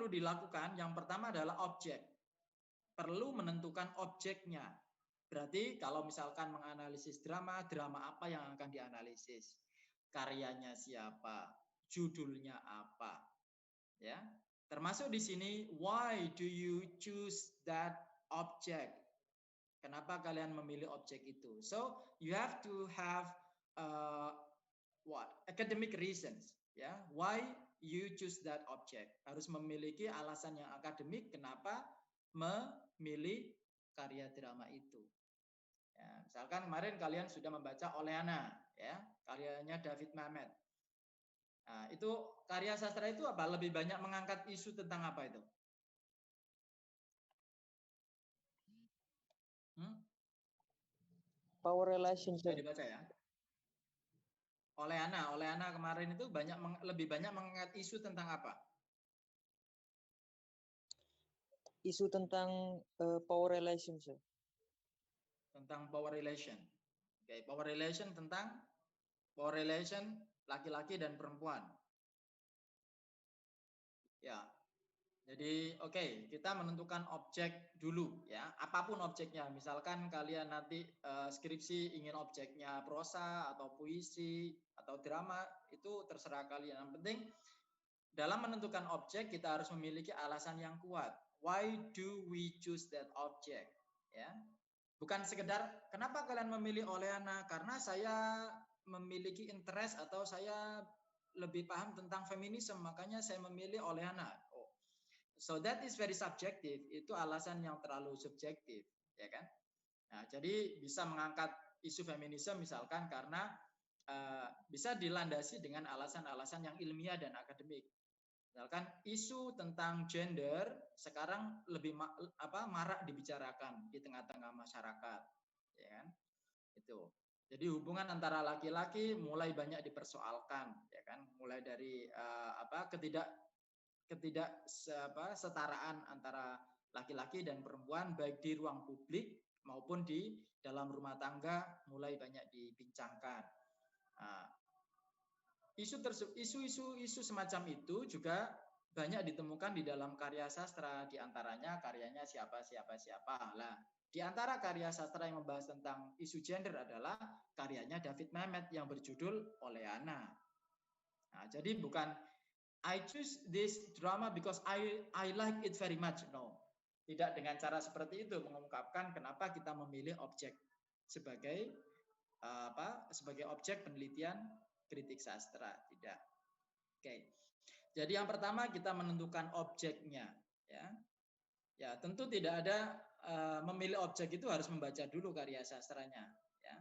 perlu dilakukan yang pertama adalah objek. Perlu menentukan objeknya. Berarti kalau misalkan menganalisis drama, drama apa yang akan dianalisis? Karyanya siapa? Judulnya apa? Ya. Termasuk di sini, why do you choose that object? Kenapa kalian memilih objek itu? So, you have to have academic reasons, ya. Why you choose that object? Harus memiliki alasan yang akademik kenapa memilih karya drama itu. Ya, misalkan kemarin kalian sudah membaca Oleana, ya, karyanya David Mamet. Nah, itu karya sastra itu apa? Lebih banyak mengangkat isu tentang apa itu? Power relationship. Sudah dibaca ya? Oleana kemarin itu lebih banyak mengangkat isu tentang apa? Isu tentang power relationship. Tentang power relation. Oke, power relation tentang power relation laki-laki dan perempuan. Ya. Jadi kita menentukan objek dulu ya, apapun objeknya. Misalkan kalian nanti skripsi ingin objeknya prosa atau puisi atau drama, itu terserah kalian. Yang penting dalam menentukan objek kita harus memiliki alasan yang kuat. Why do we choose that object? Ya. Bukan sekedar kenapa kalian memilih Oleana? Karena saya memiliki interest atau saya lebih paham tentang feminisme, makanya saya memilih Oleana. So that is very subjective. Itu alasan yang terlalu subjektif, ya kan? Nah, jadi bisa mengangkat isu feminisme misalkan karena bisa dilandasi dengan alasan-alasan yang ilmiah dan akademik. Misalkan isu tentang gender sekarang lebih marak dibicarakan di tengah-tengah masyarakat, ya kan? Itu. Jadi hubungan antara laki-laki mulai banyak dipersoalkan, ya kan? Mulai dari ketidaksetaraan antara laki-laki dan perempuan baik di ruang publik maupun di dalam rumah tangga mulai banyak dibincangkan. Nah, isu semacam itu juga banyak ditemukan di dalam karya sastra, di antaranya karyanya siapa. Lah, di antara karya sastra yang membahas tentang isu gender adalah karyanya David Mamet yang berjudul Oleana. Nah, jadi bukan I choose this drama because I like it very much. No. Tidak dengan cara seperti itu mengungkapkan kenapa kita memilih objek sebagai sebagai objek penelitian kritik sastra. Tidak. Oke. Jadi yang pertama kita menentukan objeknya, ya. Ya, tentu tidak ada memilih objek itu harus membaca dulu karya sastranya, ya.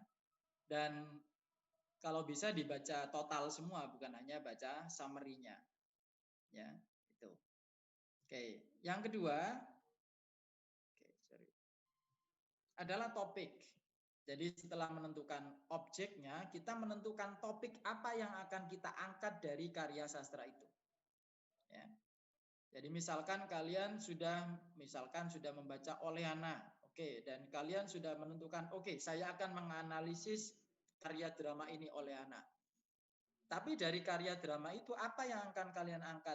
Dan kalau bisa dibaca total semua, bukan hanya baca summary-nya. Ya, itu. Oke, yang kedua adalah topik. Jadi setelah menentukan objeknya, kita menentukan topik apa yang akan kita angkat dari karya sastra itu. Ya. Jadi misalkan kalian sudah membaca Oleana, dan kalian sudah menentukan, saya akan menganalisis karya drama ini Oleana. Tapi dari karya drama itu apa yang akan kalian angkat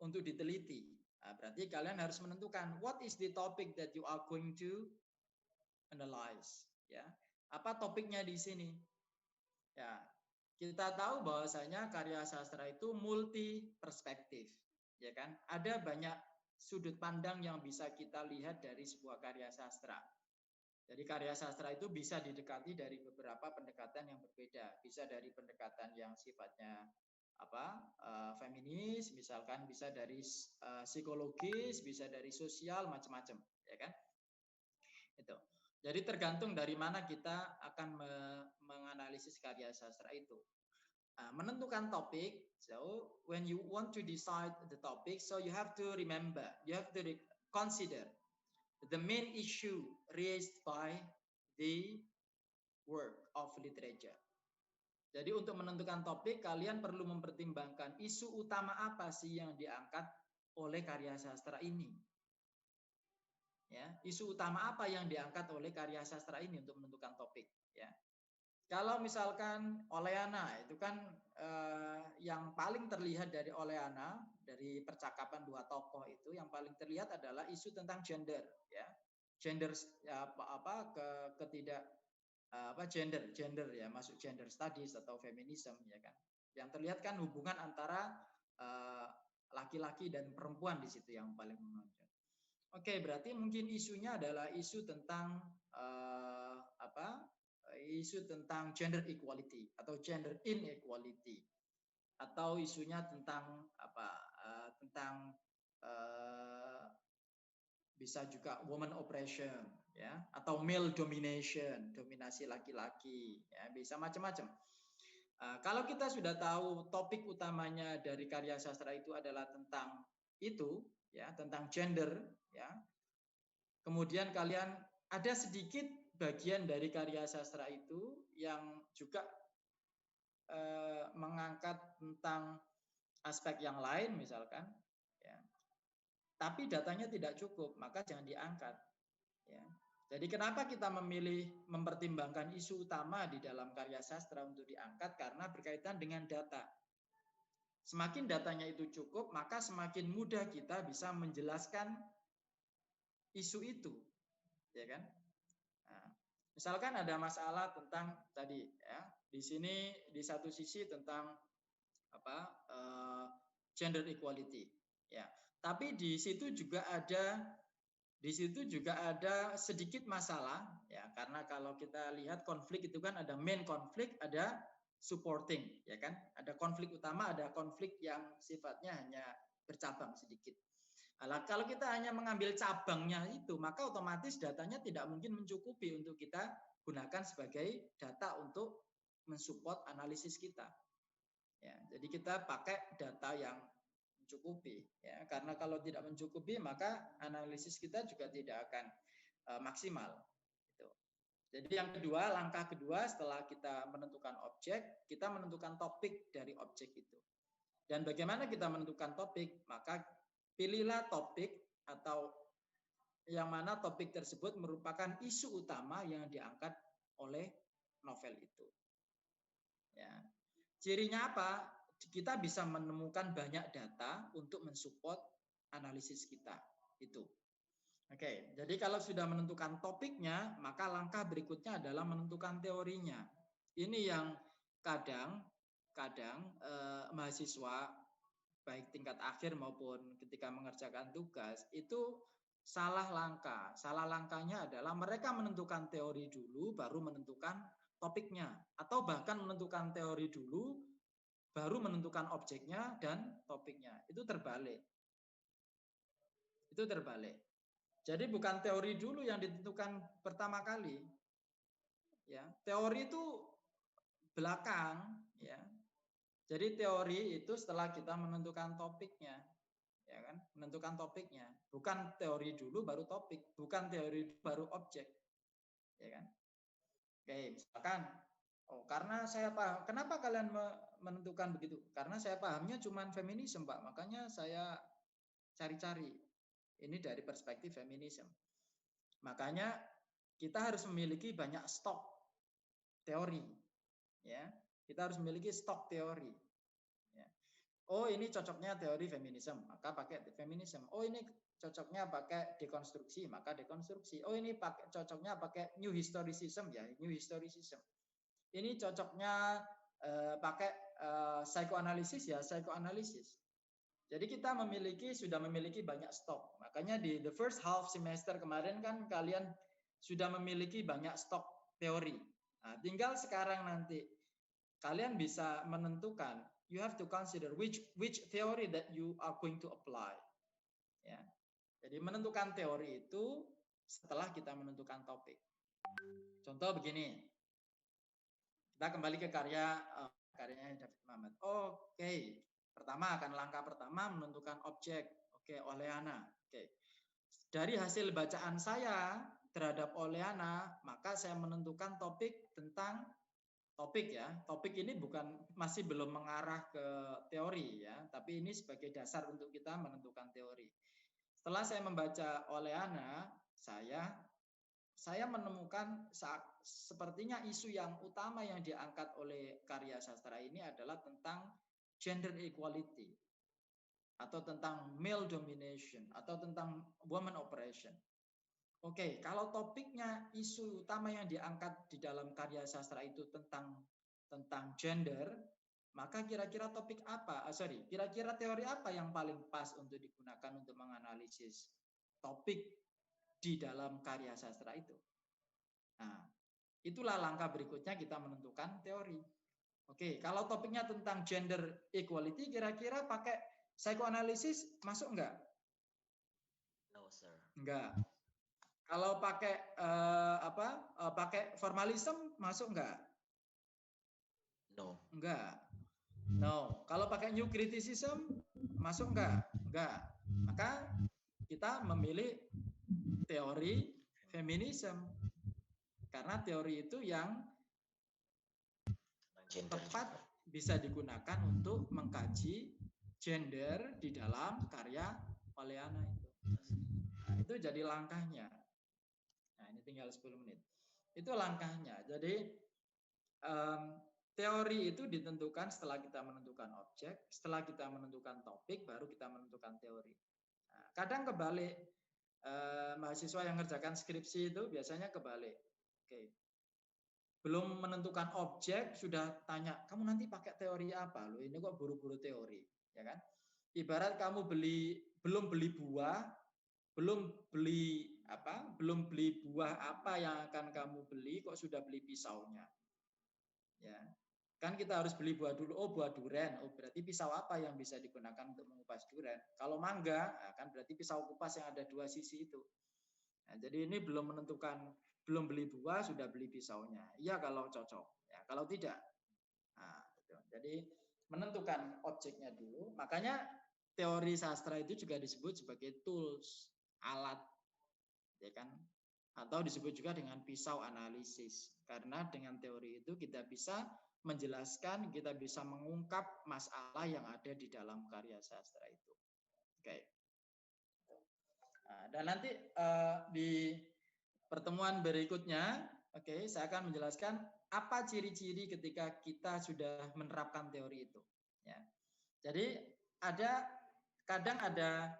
untuk diteliti? Nah, berarti kalian harus menentukan what is the topic that you are going to analyze, ya. Apa topiknya di sini? Ya, kita tahu bahwasanya karya sastra itu multi perspektif, ya kan? Ada banyak sudut pandang yang bisa kita lihat dari sebuah karya sastra. Jadi karya sastra itu bisa didekati dari beberapa pendekatan yang berbeda. Bisa dari pendekatan yang sifatnya feminis, misalkan bisa dari psikologis, bisa dari sosial, macam-macam, ya kan? Itu. Jadi tergantung dari mana kita akan menganalisis karya sastra itu. Menentukan topik. So when you want to decide the topic, so you have to remember, you have to consider the main issue raised by the work of literature. Jadi untuk menentukan topik, kalian perlu mempertimbangkan isu utama apa sih yang diangkat oleh karya sastra ini. Ya, isu utama apa yang diangkat oleh karya sastra ini untuk menentukan topik. Ya. Kalau misalkan Oleana itu kan yang paling terlihat dari Oleana, dari percakapan dua tokoh itu yang paling terlihat adalah isu tentang gender, ya. Gender ketidak gender ya, masuk gender studies atau feminisme ya kan. Yang terlihat kan hubungan antara laki-laki dan perempuan di situ yang paling menonjol. Oke, berarti mungkin isunya adalah isu tentang isu tentang gender equality atau gender inequality, atau isunya tentang tentang bisa juga woman oppression ya, atau male domination, dominasi laki-laki ya, bisa macam-macam. Kalau kita sudah tahu topik utamanya dari karya sastra itu adalah tentang itu ya, tentang gender ya. Kemudian kalian ada sedikit bagian dari karya sastra itu yang juga mengangkat tentang aspek yang lain misalkan ya. Tapi datanya tidak cukup, maka jangan diangkat ya. Jadi kenapa kita memilih mempertimbangkan isu utama di dalam karya sastra untuk diangkat? Karena berkaitan dengan data. Semakin datanya itu cukup, maka semakin mudah kita bisa menjelaskan isu itu, ya kan? Nah, misalkan ada masalah tentang tadi, ya, di sini di satu sisi tentang gender equality, ya. Tapi di situ juga ada sedikit masalah ya, karena kalau kita lihat konflik itu kan ada main konflik, ada supporting ya kan, ada konflik utama, ada konflik yang sifatnya hanya bercabang sedikit. Nah, kalau kita hanya mengambil cabangnya itu, maka otomatis datanya tidak mungkin mencukupi untuk kita gunakan sebagai data untuk mensupport analisis kita ya. Jadi kita pakai data yang mencukupi ya, karena kalau tidak mencukupi maka analisis kita juga tidak akan maksimal gitu. Jadi yang kedua, langkah kedua setelah kita menentukan objek, kita menentukan topik dari objek itu. Dan bagaimana kita menentukan topik? Maka pilihlah topik atau yang mana topik tersebut merupakan isu utama yang diangkat oleh novel itu. Ya. Cirinya apa? Kita bisa menemukan banyak data untuk mensupport analisis kita itu. Oke, jadi kalau sudah menentukan topiknya, maka langkah berikutnya adalah menentukan teorinya. Ini yang kadang mahasiswa baik tingkat akhir maupun ketika mengerjakan tugas itu salah langkah. Salah langkahnya adalah mereka menentukan teori dulu baru menentukan topiknya, atau bahkan menentukan teori dulu baru menentukan objeknya dan topiknya. Itu terbalik. Itu terbalik. Jadi bukan teori dulu yang ditentukan pertama kali. Ya, teori itu belakang, ya. Jadi teori itu setelah kita menentukan topiknya, ya kan? Menentukan topiknya. Bukan teori dulu baru topik, bukan teori baru objek. Ya kan? Oke, misalkan karena saya paham, kenapa kalian menentukan begitu? Karena saya pahamnya cuma feminisme, Pak. Makanya saya cari-cari. Ini dari perspektif feminisme. Makanya kita harus memiliki banyak stok teori. Ya, kita harus memiliki stok teori. Ya. Oh, ini cocoknya teori feminisme, maka pakai feminisme. Oh, ini cocoknya pakai dekonstruksi, maka dekonstruksi. Oh, ini cocoknya pakai new historicism, ya, new historicism. Ini cocoknya pakai psikoanalisis, ya psikoanalisis. Jadi kita sudah memiliki banyak stok. Makanya di the first half semester kemarin kan kalian sudah memiliki banyak stok teori. Nah, tinggal sekarang nanti kalian bisa menentukan, you have to consider which theory that you are going to apply. Ya. Jadi menentukan teori itu setelah kita menentukan topik. Contoh begini. Kita kembali ke karyanya David Mamet. Oke. Pertama langkah pertama menentukan objek. Oke, Oleana. Oke. Dari hasil bacaan saya terhadap Oleana, maka saya menentukan topik tentang topik ya. Topik ini masih belum mengarah ke teori ya, tapi ini sebagai dasar untuk kita menentukan teori. Setelah saya membaca Oleana, saya saya menemukan sepertinya isu yang utama yang diangkat oleh karya sastra ini adalah tentang gender equality atau tentang male domination atau tentang woman oppression. Oke, kalau topiknya isu utama yang diangkat di dalam karya sastra itu tentang gender, maka kira-kira topik apa? Kira-kira teori apa yang paling pas untuk digunakan untuk menganalisis topik di dalam karya sastra itu? Nah, itulah langkah berikutnya kita menentukan teori. Oke, kalau topiknya tentang gender equality, kira-kira pakai psikoanalisis masuk enggak? No, sir. Enggak. Kalau pakai pakai formalism masuk enggak? No. Enggak. No. Kalau pakai new criticism masuk enggak? Enggak. Maka kita memilih teori feminism. Karena teori itu yang tepat bisa digunakan untuk mengkaji gender di dalam karya Pollyanna itu. Nah, itu jadi langkahnya. Nah, ini tinggal 10 menit. Itu langkahnya. Jadi teori itu ditentukan setelah kita menentukan objek, setelah kita menentukan topik, baru kita menentukan teori. Nah, kadang kebalik, mahasiswa yang mengerjakan skripsi itu biasanya kebalik. Oke. Belum menentukan objek, sudah tanya, kamu nanti pakai teori apa? Loh, ini kok buru-buru teori, ya kan? Ibarat kamu belum beli buah, belum beli buah apa yang akan kamu beli, kok sudah beli pisaunya. Ya. Kan kita harus beli buah dulu. Oh, buah durian. Oh, berarti pisau apa yang bisa digunakan untuk mengupas durian? Kalau mangga, kan berarti pisau kupas yang ada dua sisi itu. Nah, jadi ini belum beli buah sudah beli pisaunya. Iya kalau cocok. Ya, kalau tidak. Nah, gitu. Jadi menentukan objeknya dulu. Makanya teori sastra itu juga disebut sebagai tools, alat, ya kan? Atau disebut juga dengan pisau analisis. Karena dengan teori itu kita bisa menjelaskan, kita bisa mengungkap masalah yang ada di dalam karya sastra itu. Oke. Nah, dan nanti di pertemuan berikutnya, saya akan menjelaskan apa ciri-ciri ketika kita sudah menerapkan teori itu. Ya. Jadi kadang ada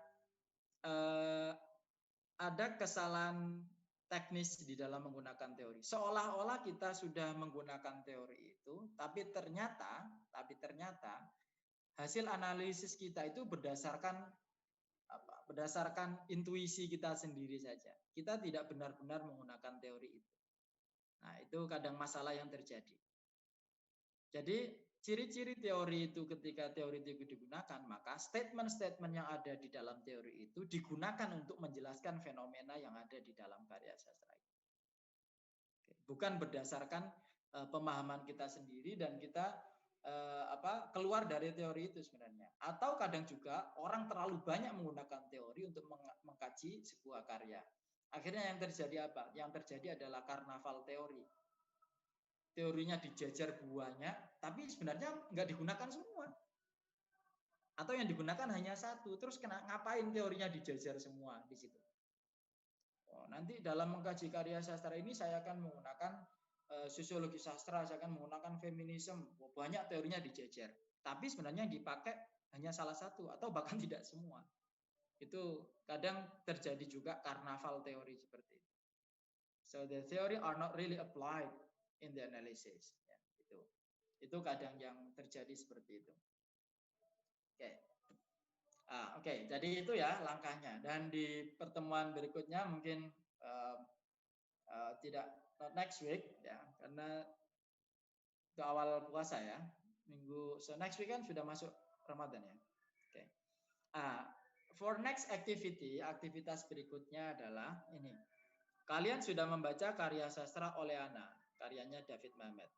kesalahan teknis di dalam menggunakan teori. Seolah-olah kita sudah menggunakan teori itu, tapi ternyata hasil analisis kita itu berdasarkan intuisi kita sendiri saja. Kita tidak benar-benar menggunakan teori itu. Nah, itu kadang masalah yang terjadi. Jadi, ciri-ciri teori itu ketika teori itu digunakan, maka statement-statement yang ada di dalam teori itu digunakan untuk menjelaskan fenomena yang ada di dalam karya sastra itu. Bukan berdasarkan pemahaman kita sendiri dan kita keluar dari teori itu sebenarnya. Atau kadang juga orang terlalu banyak menggunakan teori untuk mengkaji sebuah karya. Akhirnya yang terjadi apa? Yang terjadi adalah karnaval teori. Teorinya dijajar banyak, tapi sebenarnya nggak digunakan semua. Atau yang digunakan hanya satu. Terus ngapain teorinya dijajar semua di situ? Nanti dalam mengkaji karya sastra ini saya akan menggunakan sosiologi sastra, saya akan menggunakan feminisme. Banyak teorinya dijajar. Tapi sebenarnya yang dipakai hanya salah satu atau bahkan tidak semua. Itu kadang terjadi juga karnaval teori seperti itu. So the theory are not really applied in the analysis. Ya, itu kadang yang terjadi seperti itu. Oke, jadi itu ya langkahnya. Dan di pertemuan berikutnya mungkin not next week ya, karena itu awal puasa ya. So next week kan sudah masuk Ramadan ya. Oke. For next activity, aktivitas berikutnya adalah ini. Kalian sudah membaca karya sastra Pollyanna, karyanya David Mamet.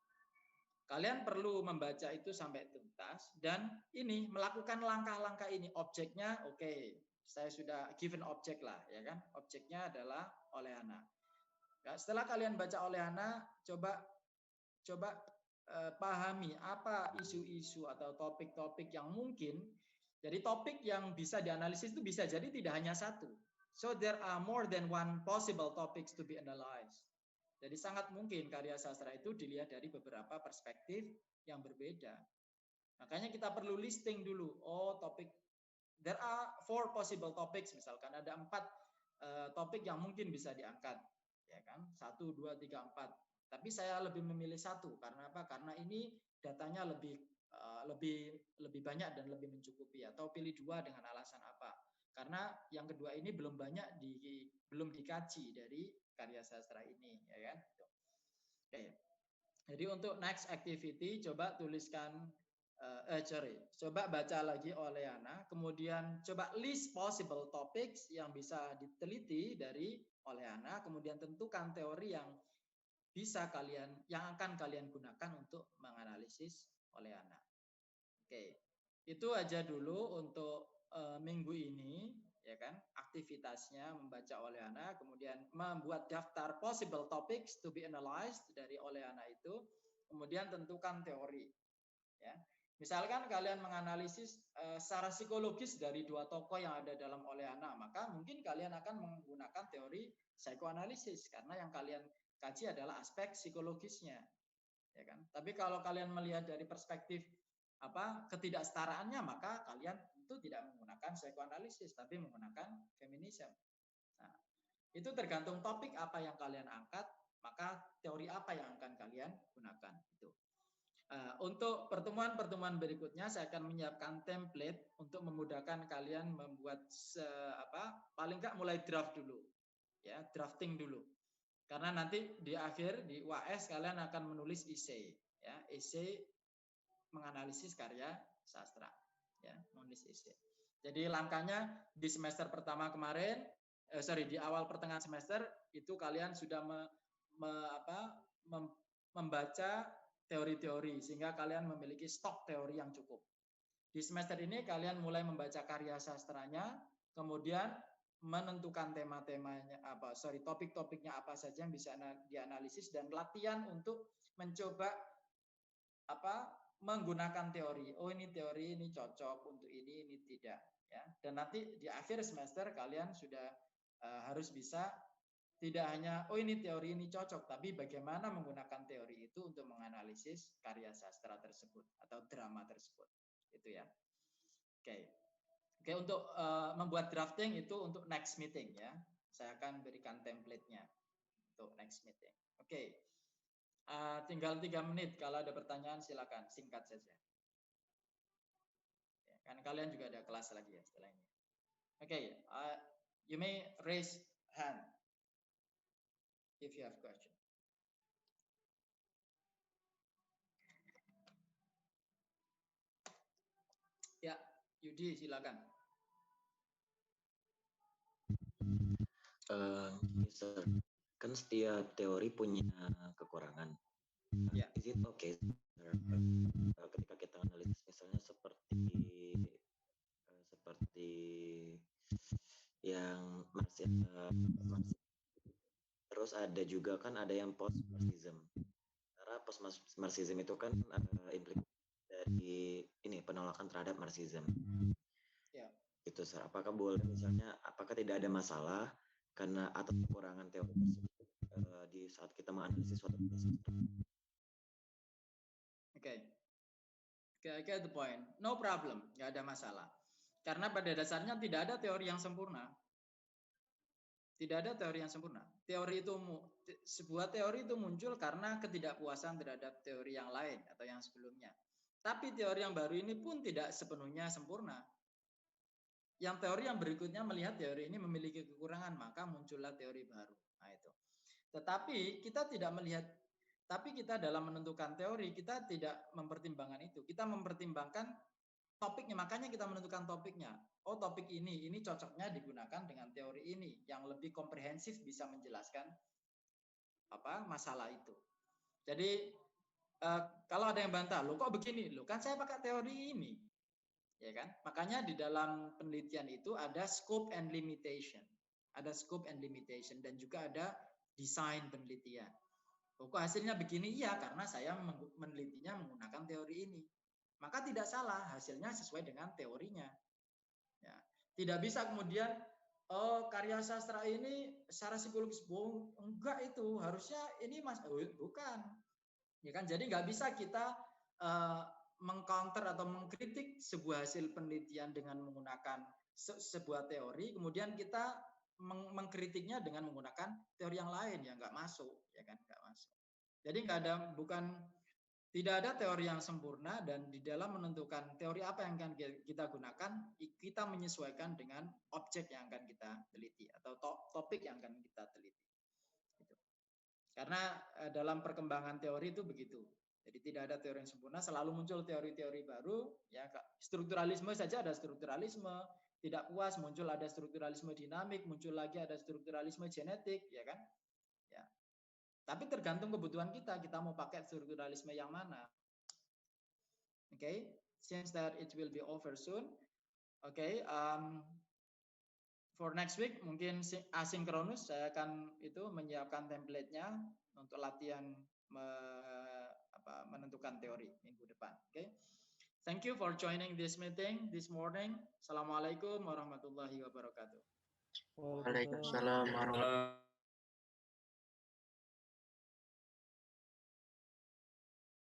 Kalian perlu membaca itu sampai tuntas dan ini melakukan langkah-langkah ini. Objeknya saya sudah given objek lah, ya kan? Objeknya adalah Pollyanna. Ya, setelah kalian baca Pollyanna, coba pahami apa isu-isu atau topik-topik yang mungkin. Jadi topik yang bisa dianalisis itu bisa jadi tidak hanya satu. So there are more than one possible topics to be analyzed. Jadi sangat mungkin karya sastra itu dilihat dari beberapa perspektif yang berbeda. Makanya kita perlu listing dulu. Oh, topik, there are 4 possible topics, misalkan ada 4 topik yang mungkin bisa diangkat, ya kan? 1, 2, 3, 4. Tapi saya lebih memilih 1 karena apa? Karena ini datanya lebih banyak dan lebih mencukupi. Atau pilih 2 dengan alasan apa? Karena yang kedua ini belum dikaji dari karya sastra ini, ya kan? Oke. Jadi untuk next activity coba tuliskan coba baca lagi Oleana, kemudian coba list possible topics yang bisa diteliti dari Oleana, kemudian tentukan teori yang akan kalian gunakan untuk menganalisis Oleana. Oke, itu aja dulu untuk minggu ini, ya kan? Aktivitasnya membaca Oleana, kemudian membuat daftar possible topics to be analyzed dari Oleana itu, kemudian tentukan teori, ya. Misalkan kalian menganalisis secara psikologis dari 2 tokoh yang ada dalam Oleana, maka mungkin kalian akan menggunakan teori psikoanalisis karena yang kalian kaji adalah aspek psikologisnya, ya kan? Tapi kalau kalian melihat dari perspektif ketidaksetaraannya, maka kalian itu tidak menggunakan psikoanalisis, tapi menggunakan feminisme. Nah, itu tergantung topik apa yang kalian angkat, maka teori apa yang akan kalian gunakan itu. Untuk pertemuan-pertemuan berikutnya saya akan menyiapkan template untuk memudahkan kalian membuat paling nggak mulai draft dulu, ya, drafting dulu. Karena nanti di akhir di UAS kalian akan menulis essay, ya, essay menganalisis karya sastra, ya, menulis essay. Jadi langkahnya di semester pertama kemarin, di awal pertengahan semester itu kalian sudah membaca teori-teori sehingga kalian memiliki stok teori yang cukup. Di semester ini kalian mulai membaca karya sastranya, kemudian menentukan tema-temanya topik-topiknya apa saja yang bisa dianalisis dan latihan untuk mencoba menggunakan teori. Oh, ini teori ini cocok untuk ini tidak, ya. Dan nanti di akhir semester kalian sudah harus bisa tidak hanya ini teori ini cocok, tapi bagaimana menggunakan teori itu untuk menganalisis karya sastra tersebut atau drama tersebut, itu ya. Oke, untuk membuat drafting itu untuk next meeting, ya. Saya akan berikan template-nya untuk next meeting. Oke, tinggal 3 menit. Kalau ada pertanyaan silakan singkat saja. Ya, kan kalian juga ada kelas lagi ya setelah ini. Oke, you may raise hand if you have question. Ya, Yudi silakan. Sir, kan setiap teori punya kekurangan. Ya. Is it okay, sir, ketika kita analisis misalnya seperti yang terus ada juga kan ada yang post-Marxism. Karena post-Marxism itu kan implikasi dari penolakan terhadap Marxism. Ya. Itu, sir. Apakah boleh misalnya, apakah tidak ada masalah karena atas kekurangan teori tersebut di saat kita menganalisis suatu proses? Oke, I get the point. No problem, nggak ada masalah. Karena pada dasarnya tidak ada teori yang sempurna. Tidak ada teori yang sempurna. Sebuah teori itu muncul karena ketidakpuasan terhadap teori yang lain atau yang sebelumnya. Tapi teori yang baru ini pun tidak sepenuhnya sempurna. Yang teori yang berikutnya melihat teori ini memiliki kekurangan, maka muncullah teori baru. Nah, itu. Tetapi kita tidak melihat, tapi kita dalam menentukan teori, kita tidak mempertimbangkan itu. Kita mempertimbangkan topiknya, makanya kita menentukan topiknya. Oh, topik ini cocoknya digunakan dengan teori ini yang lebih komprehensif bisa menjelaskan masalah itu. Jadi kalau ada yang bantah, lo kok begini? Lo kan saya pakai teori ini, ya kan? Makanya di dalam penelitian itu ada scope and limitation, dan juga ada desain penelitian. Kok hasilnya begini? Iya, karena saya menelitinya menggunakan teori ini. Maka tidak salah, hasilnya sesuai dengan teorinya. Ya. Tidak bisa kemudian oh karya sastra ini secara psikologis bohong, enggak itu harusnya ini mas, bukan, ya kan? Jadi nggak bisa kita mengcounter atau mengkritik sebuah hasil penelitian dengan menggunakan sebuah teori, kemudian kita mengkritiknya dengan menggunakan teori yang lain, ya nggak masuk, ya kan? Nggak masuk. Jadi nggak ada, tidak ada teori yang sempurna, dan di dalam menentukan teori apa yang akan kita gunakan, kita menyesuaikan dengan objek yang akan kita teliti atau topik yang akan kita teliti. Gitu. Karena dalam perkembangan teori itu begitu. Jadi tidak ada teori yang sempurna, selalu muncul teori-teori baru. Ya, strukturalisme saja ada strukturalisme, tidak puas muncul ada strukturalisme dinamik, muncul lagi ada strukturalisme genetik, ya kan? Ya. Tapi tergantung kebutuhan kita mau pakai strukturalisme yang mana. Okay, since that it will be over soon. Okay, for next week mungkin asinkronus saya akan itu menyiapkan template-nya untuk latihan menentukan teori minggu depan. Okay, thank you for joining this meeting this morning. Assalamualaikum warahmatullahi wabarakatuh. Waalaikumsalam warahmatullahi wabarakatuh.